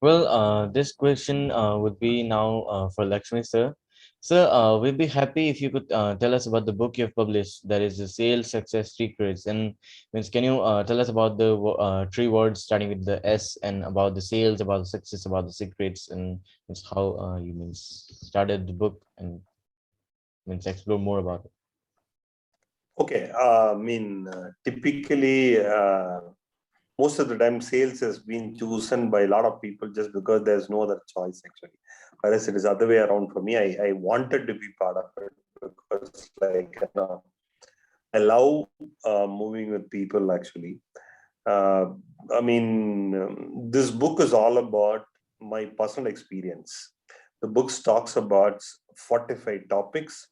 Well, this question would be now for Lakshmi sir. Sir, we'd be happy if you could tell us about the book you've published, that is the Sales Success Secrets. And means, can you tell us about the three words starting with the S and about the sales, about the success, about the secrets, and means how you means started the book and means explore more about it. Okay, typically, most of the time, sales has been chosen by a lot of people just because there's no other choice, actually. Whereas it is the other way around for me. I wanted to be part of it because, I love moving with people, actually. Uh, this book is all about my personal experience. The book talks about 45 topics,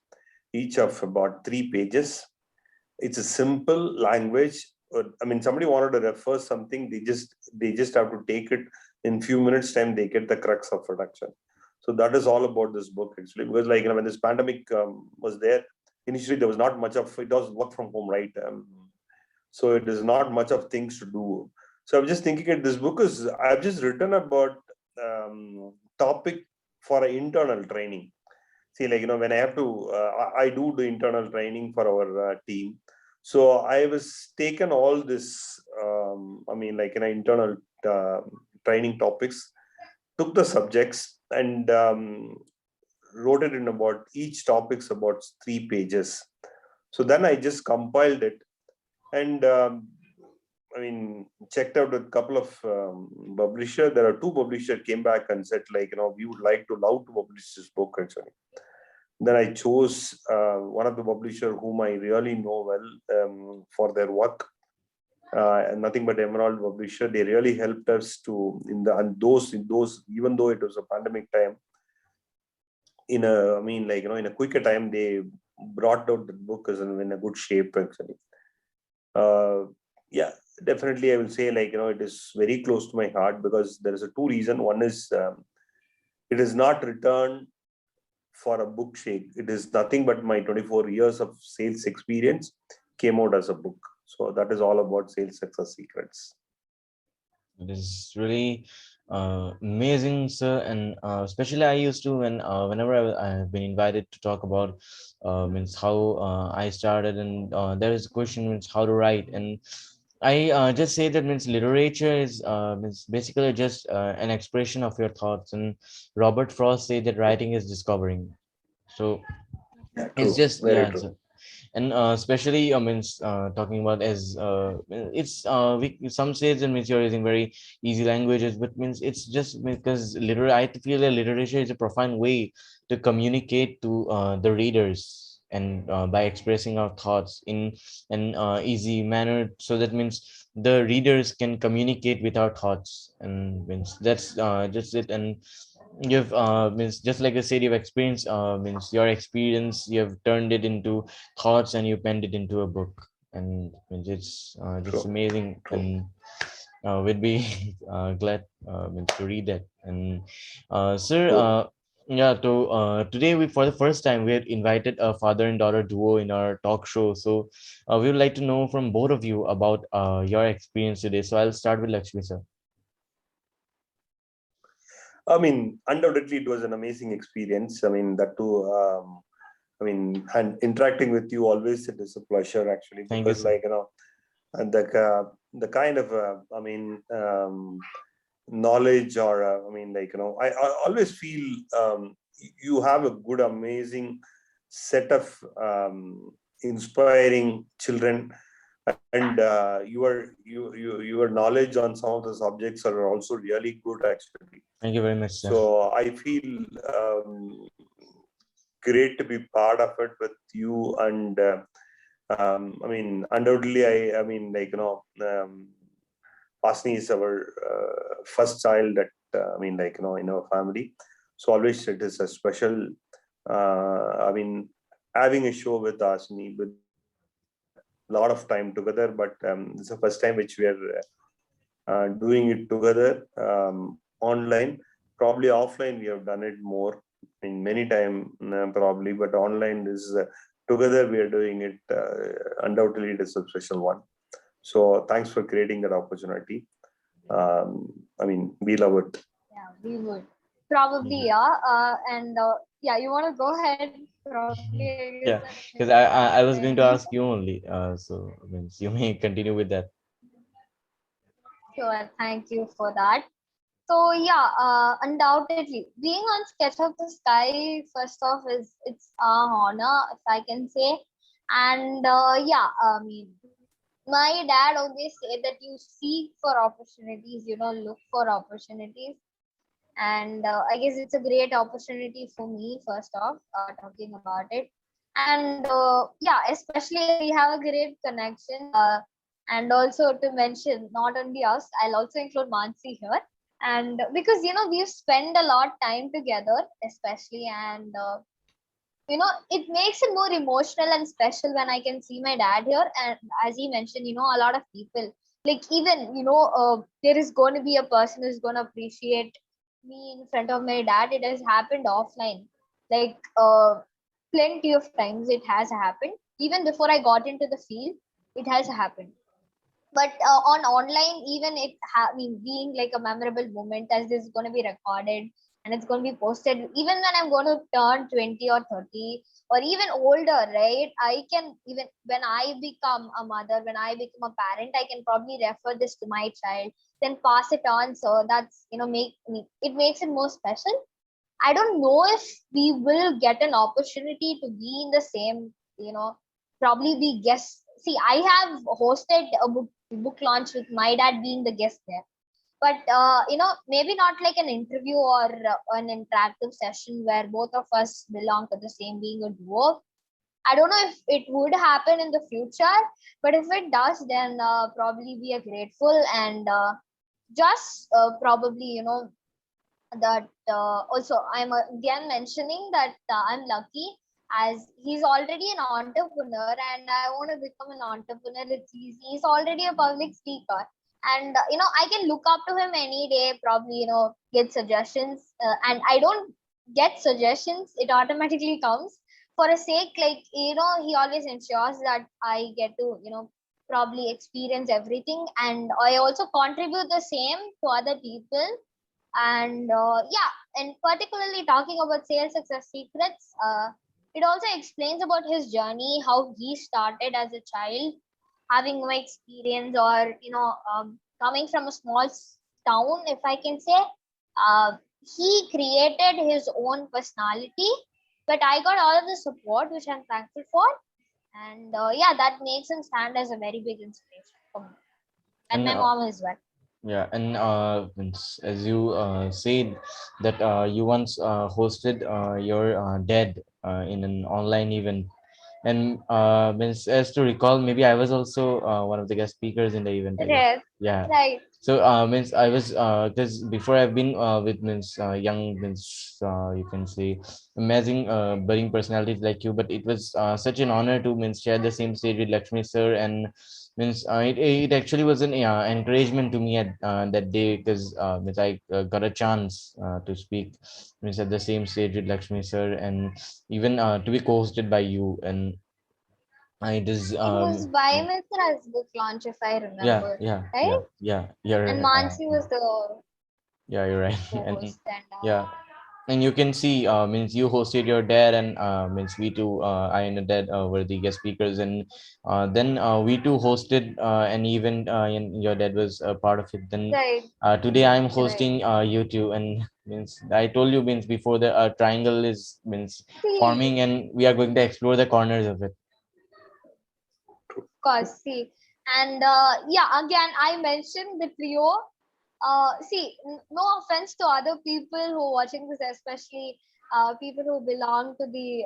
each of about 3 pages. It's a simple language. Somebody wanted to refer something, they just have to take it in few minutes time, they get the crux of production. So that is all about this book, actually, because when this pandemic was there, initially there was not much of it, was work from home, right? So it is not much of things to do. So I'm just thinking that this book is, I've just written about topic for internal training. See, when I have to, I do the internal training for our team. So I was taken all this, in internal training topics, took the subjects and wrote it in about each topics about 3 pages. So then I just compiled it and checked out a couple of publisher. There are two publishers came back and said we would love to publish this book, actually. Then I chose one of the publisher whom I really know well for their work. Nothing but Emerald publisher. They really helped us to in those even though it was a pandemic time. In a quicker time, they brought out the book as in a good shape, actually. Yeah, definitely I will say it is very close to my heart because there is a two reason. One is it is not written for a book shake. It is nothing but my 24 years of sales experience came out as a book. So that is all about Sales Success Secrets. It is really amazing, sir, and especially I used to whenever I've been invited to talk about means how I started, and there is a question means how to write, and I just say that means literature is means basically just an expression of your thoughts, and Robert Frost said that writing is discovering. So Yeah, it's true. just Very yeah, true. and especially I mean talking about as it's we some say that means you're using very easy languages, but means it's just because literally I feel that literature is a profound way to communicate to the readers and by expressing our thoughts in an easy manner, so that means the readers can communicate with our thoughts, and means that's just it. And you've means just like I said, you've experienced means your experience, you have turned it into thoughts and you penned it into a book, and means it's just True. amazing. True. And we'd be glad means to read that. And sir, True. yeah, so today we for the first time we had invited a father and daughter duo in our talk show. So we would like to know from both of you about your experience today. So I'll start with Lakshmi sir. Undoubtedly, it was an amazing experience. That too. And interacting with you always it is a pleasure, actually, Thank you, because sir. and the kind of knowledge or I always feel you have a good, amazing set of inspiring children, and your knowledge on some of the subjects are also really good, actually. Thank you very much, sir. So I feel great to be part of it with you. And undoubtedly, Pasni is our first child that in our family. So always it is a special. having a show with Hasini with a lot of time together, but it's the first time which we are doing it together online. Probably offline we have done it more in many time probably, but online is together we are doing it. Undoubtedly, it is a special one. So thanks for creating that opportunity. I mean, we love it. Yeah, we would probably, yeah. You want to go ahead? Probably, Yeah, maybe because not I was going to then. ask you only. So means you may continue with that. Sure, thank you for that. So yeah, undoubtedly, being on Sketch of the Sky, first off, it's a honor, if I can say. And yeah, I mean, my dad always said that you seek for opportunities, look for opportunities. And I guess it's a great opportunity for me, first off, talking about it. And yeah, especially we have a great connection. And also to mention, not only us, I'll also include Mansi here. And because we've spent a lot time together, especially, and it makes it more emotional and special when I can see my dad here. And as he mentioned, a lot of people, like, even there is going to be a person who's going to appreciate me in front of my dad. It has happened offline, like, plenty of times it has happened. Even before I got into the field, it has happened. But on online, even I mean, being like a memorable moment, as this is going to be recorded and it's going to be posted, even when I'm going to turn 20 or 30 or even older, right? I can, even when I become a mother, when I become a parent, I can probably refer this to my child, then pass it on. So that's, it makes it more special. I don't know if we will get an opportunity to be in the same, probably be guests. See, I have hosted a book launch with my dad being the guest there. But maybe not like an interview or an interactive session where both of us belong to the same, being a duo. I don't know if it would happen in the future, but if it does, then probably we are grateful. And just probably, that also I'm again mentioning that I'm lucky, as he's already an entrepreneur and I want to become an entrepreneur. It's easy. He's already a public speaker, and I can look up to him any day, probably, get suggestions, and I don't get suggestions, it automatically comes. For a sake, like, he always ensures that I get to, probably experience everything, and I also contribute the same to other people. And yeah, and particularly talking about sales success secrets, it also explains about his journey, how he started as a child, having no experience, or coming from a small town, if I can say. He created his own personality, but I got all of the support, which I'm thankful for. And yeah, that makes him stand as a very big inspiration for me, and And my mom as well. yeah, and as you said that you once hosted your dad in an online event, and means as to recall, maybe I was also one of the guest speakers in the event, I guess. Right. Yeah. Right. So means I was because before I've been with means young means you can say amazing budding personalities like you, but it was such an honor to means share the same stage with Lakshmi sir, and means it actually was an encouragement to me at that day, because means I got a chance to speak means at the same stage with Lakshmi sir, and even to be co-hosted by you, and it is It was by Mitra's book launch, if I yeah, remember, yeah, yeah, right? yeah, And you're Mansi was the yeah, you're right. And co-host, and yeah, and you can see means you hosted your dad, and means we too I and the dad were the guest speakers, and then we too hosted an event, and your dad was a part of it. Then right, today I'm right. hosting you too, and means I told you means before the triangle is means See, forming, and we are going to explore the corners of it. of course, see, and yeah, again, I mentioned the trio. See, no offense to other people who are watching this, especially people who belong to the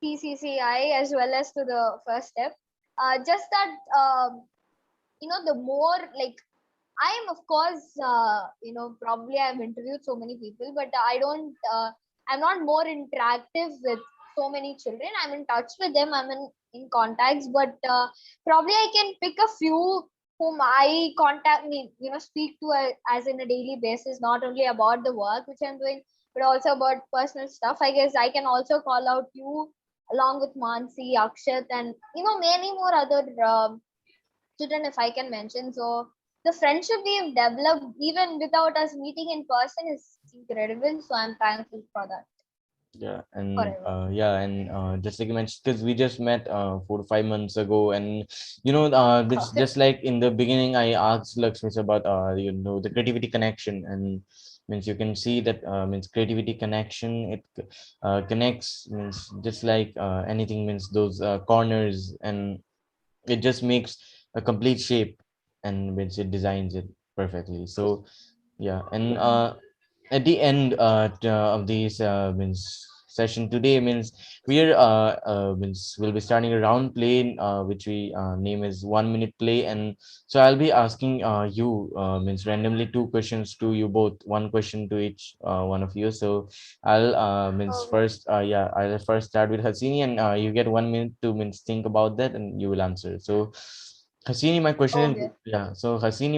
PCCI as well as to the first step. Just that the more, like, I am, of course, probably I've interviewed so many people, but I don't, I'm not more interactive with so many children. I'm in touch with them. I'm in contacts, but probably I can pick a few whom I contact me, speak to as in a daily basis, not only about the work which I'm doing, but also about personal stuff. I guess I can also call out you along with Mansi, Akshat, and many more other children if I can mention. So the friendship we've developed even without us meeting in person is incredible. So I'm thankful for that Yeah, and forever. just like you mentioned, because we just met 4 to 5 months ago, and this just like in the beginning, I asked Lakshmi about the creativity connection, and means you can see that means creativity connection, it connects, means just like anything, means those corners, and it just makes a complete shape, and means it designs it perfectly. So yeah, and at the end of this means session today, means we'll be starting a round play which we name as 1 minute play. And so I'll be asking you means randomly two questions to you both, one question to each one of you. So I'll means Okay. first I'll first start with Hasini, and you get 1 minute to means think about that, and you will answer. So Okay. Hasini,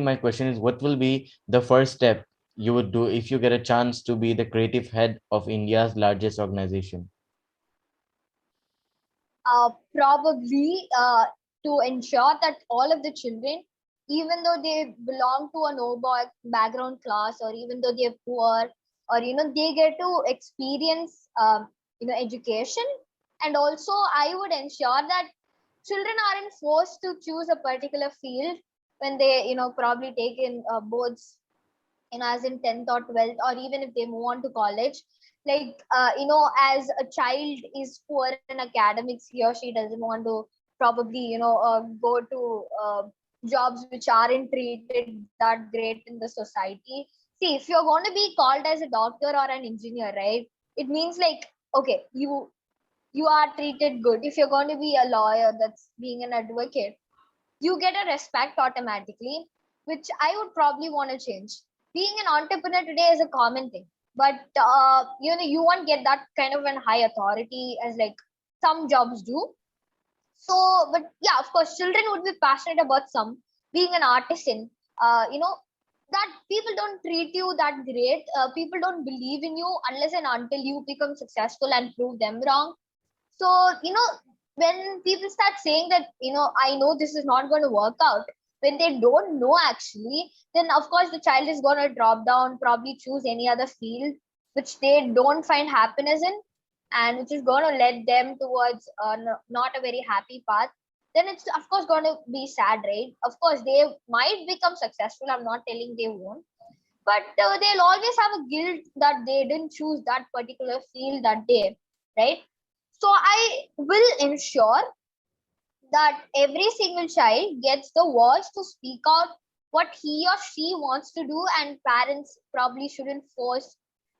my question is, what will be the first step you would do if you get a chance to be the creative head of India's largest organization? Probably to ensure that all of the children, even though they belong to a no background class, or even though they're poor, or they get to experience education. And also I would ensure that children aren't forced to choose a particular field when they probably take in boards, as in 10th or 12th, or even if they move on to college. Like as a child is poor in academics, he or she doesn't want to probably go to jobs which aren't treated that great in the society. See, if you're going to be called as a doctor or an engineer, right, it means like, okay, you are treated good. If you're going to be a lawyer, that's being an advocate, you get a respect automatically, which I would probably want to change. Being an entrepreneur today is a common thing, but you won't get that kind of an high authority as like some jobs do. So, but yeah, of course, children would be passionate about some. Being an artisan, that people don't treat you that great. People don't believe in you unless and until you become successful and prove them wrong. So, when people start saying that, I know this is not going to work out, when they don't know actually, then of course the child is going to drop down, probably choose any other field which they don't find happiness in, and which is going to lead them towards not a very happy path. Then it's of course going to be sad, right? Of course, they might become successful. I'm not telling they won't, but they'll always have a guilt that they didn't choose that particular field that day, right? So I will ensure that every single child gets the voice to speak out what he or she wants to do, and parents probably shouldn't force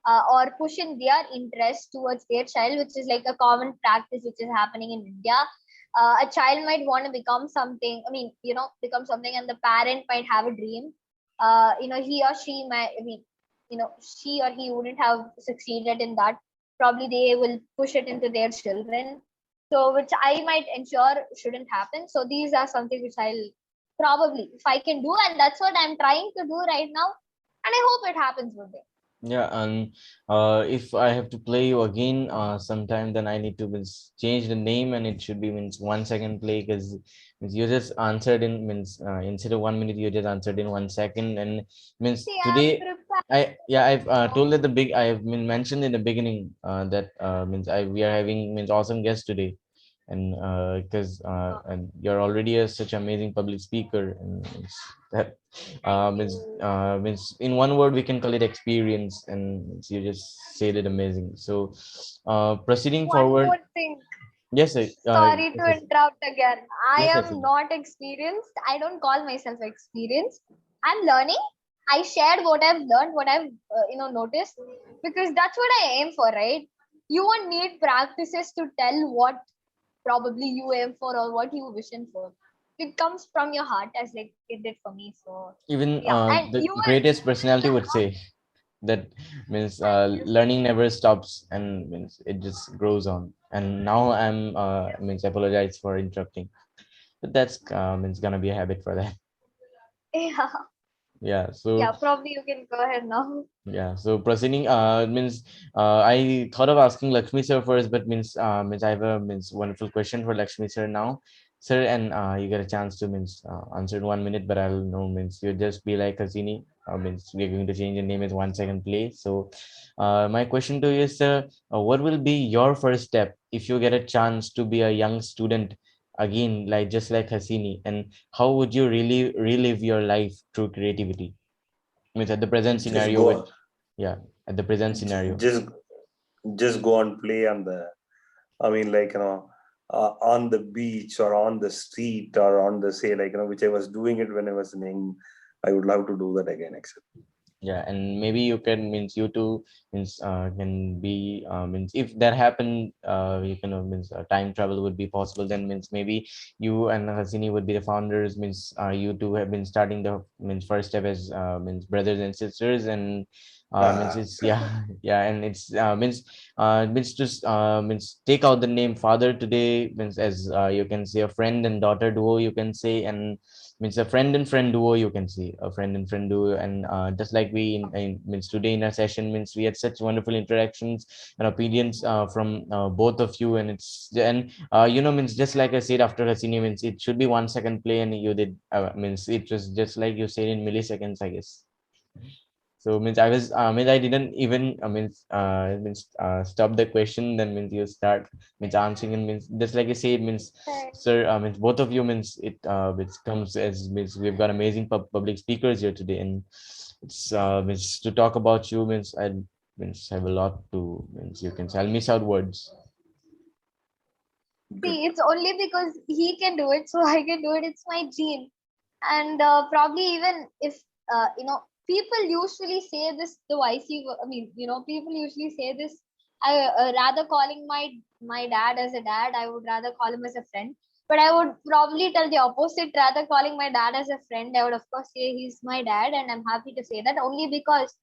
or push in their interest towards their child, which is like a common practice which is happening in India. A child might want to become something, become something, and the parent might have a dream. He or she might, she or he wouldn't have succeeded in that. Probably they will push it into their children. So, which I might ensure shouldn't happen. So, these are something which I'll probably, if I can do, and that's what I'm trying to do right now. And I hope it happens one day. Yeah, and if I have to play you again sometime, then I need to means change the name, and it should be means 1 second play, because you just answered in means instead of 1 minute, you just answered in 1 second. And means See, I'm today prepared. I've told at the big I've been mentioned in the beginning that means we are having means awesome guest today, and because and you're already such amazing public speaker, and it's that Thank you. means in one word we can call it experience, and you just said it amazing. So proceeding One forward. more thing. Yes, Sorry to yes, interrupt again. I yes, yes, am not experienced. I don't call myself experienced. I'm learning. I shared what I've learned, what I've noticed, because that's what I aim for, right? You won't need practices to tell what probably you aim for or what you vision for. It comes from your heart, as like it did for me. So even yeah, and the you were greatest personality would say. that means learning never stops, and means it just grows on. And now I'm means apologize for interrupting, but that's means gonna be a habit for that. Yeah, Yeah, yeah. so Probably you can go ahead now. yeah, so proceeding means I thought of asking Lakshmi sir first, but means I have a means wonderful question for Lakshmi sir now, sir, and you get a chance to means answer in 1 minute, but I'll know means you just be like Hasini, means we're going to change your name is 1 second play. So my question to you is, sir, what will be your first step if you get a chance to be a young student again, like just like Hasini, and how would you really relive your life through creativity? Means at the present Just scenario with go, yeah, at the present j- scenario. just just go and play on the. I mean, on the beach or on the street or on the say, which I was doing it when I was in. I would love to do that again. Actually, Yeah, and maybe you can means you two means can be means if that happened, you can means time travel would be possible. Then means maybe you and Hasini would be the founders. Means you two have been starting the means first step as means brothers and sisters, and means ah, it's yeah yeah, and it's means just means take out the name father today means as you can say a friend and daughter duo you can say, and means a friend and friend duo you can see a friend and friend duo, and just like we means today in our session means we had such wonderful interactions and opinions from both of you, and it's and means just like I said after Hasini means it should be 1 second play, and you did means it was just like you said in milliseconds, I guess. So means I was means I didn't even stop the question. Then means you start means answering, and means just like I say it means Right. sir means both of you means it comes as means we've got amazing public speakers here today, and it's means to talk about you means I means have a lot to means you can say I'll miss out words. good. See, it's only because he can do it, so I can do it. It's my gene. And probably even if people usually say this the I mean, people usually say this. I rather calling my dad as a dad. I would rather call him as a friend. But I would probably tell the opposite. Rather calling my dad as a friend, I would of course say he's my dad, and I'm happy to say that only because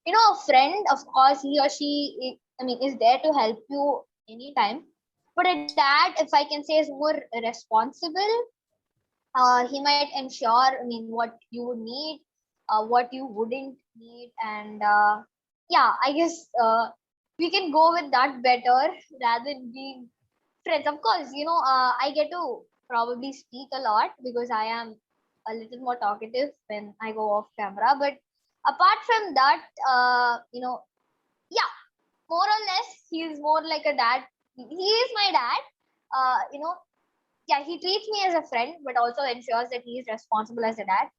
a friend, of course, he or she, I mean, is there to help you anytime. But a dad, if I can say, is more responsible. He might ensure, I mean, what you would need, what you wouldn't need, and yeah, I guess we can go with that better rather than being friends. Of course, I get to probably speak a lot because I am a little more talkative when I go off camera. But apart from that, yeah, more or less, he's more like a dad. He is my dad. Yeah, he treats me as a friend, but also ensures that he is responsible as a dad.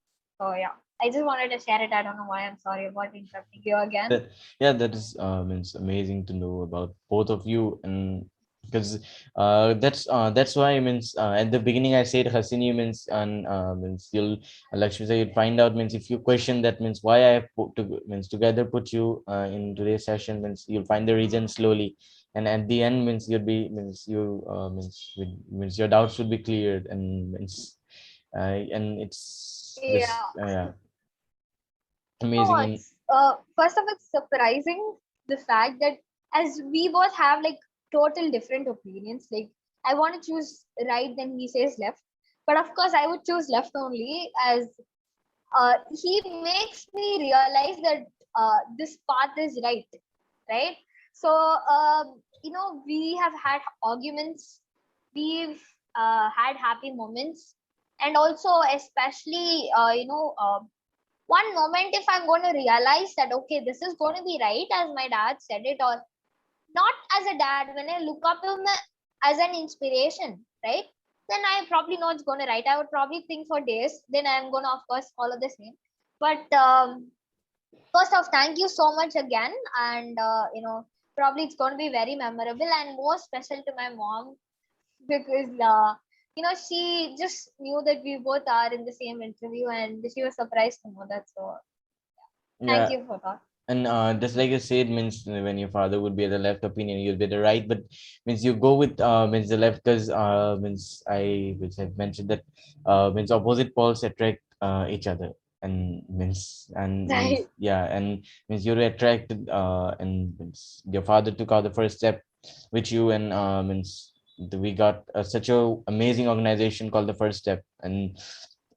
So yeah, I just wanted to share it. I don't know why. I'm sorry about interrupting you again. That yeah, that is means amazing to know about both of you, and because that's why means at the beginning I said Hasini means, and means you'll Lakshmi say you'll find out means if you question that means why I have put to means together put you in today's session means you'll find the reason slowly, and at the end means you'll be means you means your doubts should be cleared, and means and it's just Yeah. yeah, No, amazing. And it's first of it's surprising the fact that as we both have like total different opinions. Like I want to choose right, then he says left. But of course, I would choose left only as he makes me realize that this path is right. So we have had arguments, we've had happy moments, and also especially one moment if I'm going to realize that okay, this is going to be right as my dad said it, or not as a dad, when I look up him as an inspiration, right, then I probably know it's going to right. I would probably think for days, then I'm going to of course follow the same. But first off, thank you so much again, and probably it's going to be very memorable and more special to my mom because she just knew that we both are in the same interview, and she was surprised to know that. So thank yeah. you for that. And just like I said, means when your father would be at the left opinion, you'll be the right, but means you go with means the left because means I which have mentioned that means opposite poles attract each other. and means Right. yeah, and means you're attracted, and means your father took out the first step with you, and means we got such a amazing organization called the First Step, and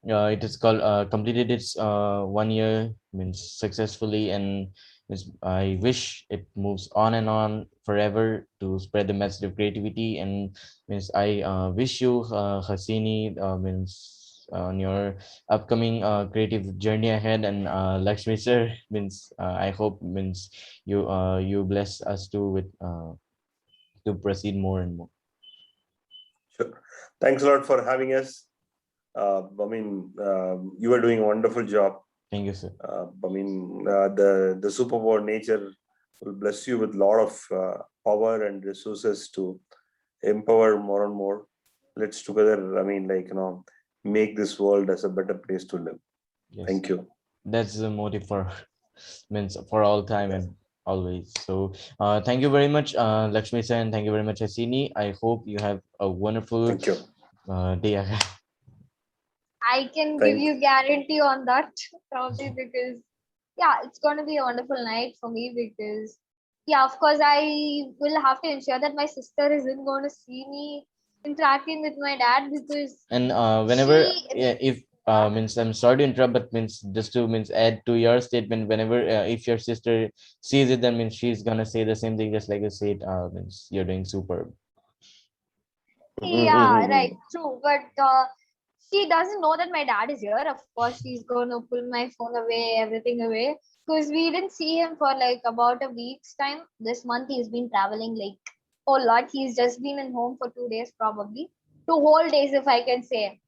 it is called completed its 1 year means successfully, and means I wish it moves on and on forever to spread the message of creativity, and means I wish you, Hasini, means on your upcoming creative journey ahead, and Lakshmi sir, means I hope means you bless us too with to proceed more and more. Sure. Thanks a lot for having us. You are doing a wonderful job. Thank you, sir. The superpower nature will bless you with a lot of power and resources to empower more and more. Let's together, make this world as a better place to live. Yes. Thank you. That's the motive for means for all time Yes. and always. So thank you very much, Lakshmi sir, and thank you very much, Hasini. I hope you have a wonderful Thank you. day ahead. I can give Thank you guarantee on that, probably, because yeah, it's going to be a wonderful night for me, because yeah, of course, I will have to ensure that my sister isn't going to see me interacting with my dad, because And whenever, she yeah, if means I'm sorry to interrupt, but means just to means add to your statement, whenever if your sister sees it, then means she's gonna say the same thing, just like you said. Means you're doing superb. yeah, right, true, but she doesn't know that my dad is here. Of course, she's going to pull my phone away, everything away, because we didn't see him for like about a week's time. This month he's been traveling like a lot. He's just been in home for 2 days, probably 2 whole days, if I can say.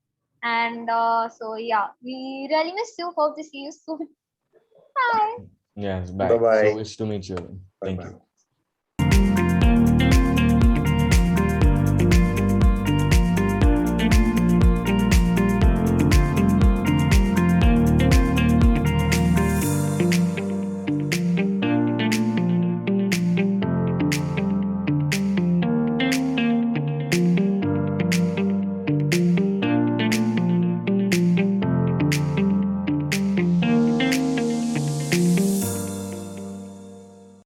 And so yeah, we really miss you. Hope to see you soon. Bye. Yes, Bye bye. So bye. wish to meet you. Bye Thank bye. you.